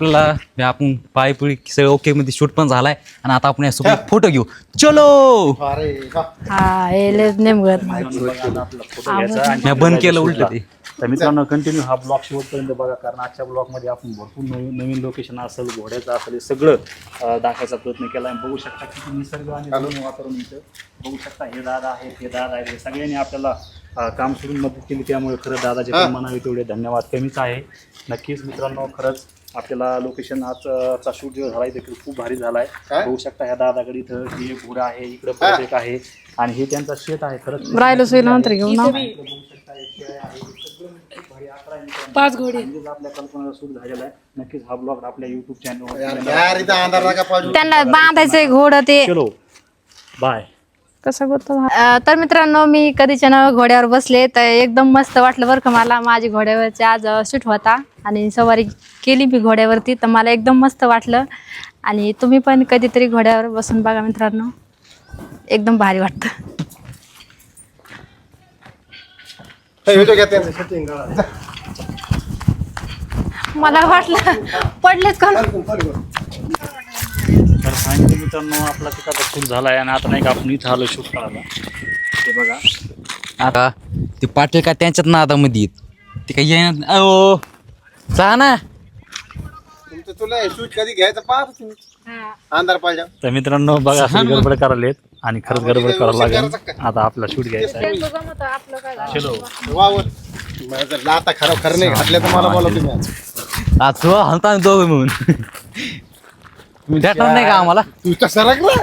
आपल्याला आपण पायपुळी सगळं ओके मध्ये शूट पण झालाय आणि आता आपण यासोबत फोटो घेऊ. चलो. हा हे नेमकं मी बंद केलं उलट ते. तर मित्रांनो कंटिन्यू हा ब्लॉग शेवटपर्यंत बघा, कारण आजच्या ब्लॉगमध्ये आपण भरपूर नवीन लोकेशन असेल, घोड्याचं असेल, हे सगळं दाखवायचा प्रयत्न केला आहे. बघू शकता किती निसर्ग आणि वातावरण इथं बघू शकता. हे दादा आहेत, हे दादा आहेत, हे सगळ्यांनी आपल्याला काम सोडून मदत केली. त्यामुळे खरं दादाचे पण म्हणावे तेवढे धन्यवाद कमीच आहे. नक्कीच मित्रांनो, खरंच आपल्याला लोकेशन आजचा शूट जो झाला आहे खूप भारी झाला आहे. बघू शकता ह्या दादाकडे इथं हे घोडा आहे, इकडं परत एक आहे आणि हे त्यांचा शेत आहे. खरंच राहिलो सोयी नंतर घेऊ ना. 5 घोडे आपल्या कल्पना सुरू झालेला आहे. नक्कीच हा ब्लॉग आपल्या युट्यूब चॅनलवर त्यांना बांधायचंय घोडं ते. चलो बाय. कसं करतो. तर मित्रांनो, मी कधीच्या घोड्यावर बसले तर एकदम मस्त वाटलं बरं का मला. माझी घोड्यावरची आज शूट होता आणि सवारी केली मी घोड्यावरती, तर मला एकदम मस्त वाटलं. आणि तुम्ही पण कधीतरी घोड्यावर बसून बघा मित्रांनो, एकदम भारी वाटतं. मला वाटलं पडलेच का. तर फायनली मित्रांनो आपला तिकडचा शूट झाला आहे आणि आता नाही का आपण इथं आलो शूट करायला. ते बघा आता ते पाटील का त्यांच्यात नादामध्ये ते काही येणार. अहो जा ना. तुला शूट कधी घ्यायचं पाहतो तुम्ही अंधार पाहिजे. तर मित्रांनो बघा सगळी गडबड करायलेत आणि खरंच गडबड करावं लागेल. आता आपला शूट घ्यायचा आहे. चलो वावर जर लाता खरं नाही घातल्या तर मला बोला तुम्ही. आज हलता दोघं म्हणून तुम्ही भेटणार नाही का आम्हाला. तू सरक ना.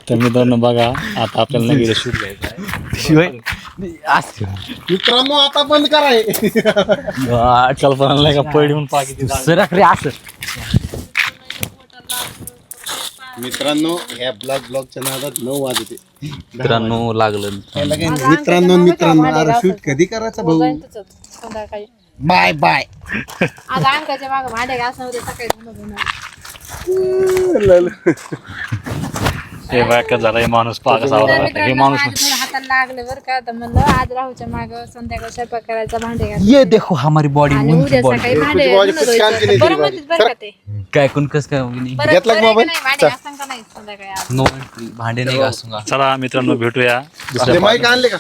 तर मित्रांनो बघा आता आपल्याला नवीन शूट घ्यायचा आहे. शिवाय मित्रांनो आता बंद करा हे. कल्पना नाही का पडली म्हणून पाकी सरक रे असं. मित्रांनो ह्या ब्लॉगच्या नादात 9 वाजते. मित्रांनो लागलं. मित्रांनो अरे शूट कधी करायचं भाऊ. Bye bye. आज अंकाच्या मागं भांडे घासणं उद्या सकाळी. हे बाय झालं हे माणूस पाक हे माणूस हाताला लागले बरं का, तर म्हणलं आज राहूच्या मागं संध्याकाळी स्वयंपाक करायचा, भांडे घासायचे. ये देखो हमारी बॉडी आणि उद्या सकाळी भांडे तुझी body खूप छान केली बरं तुझी म्हणतात बरं का ते. काय कोण कस काय नाही. परत घेतला का बरं आहे मोबाईल? का नाही, भांडे घासताना का नाही संध्याकाळी आज? नो भांडे नाही घासूंगा. चला मित्रांनो भेटूया माईक आणले का.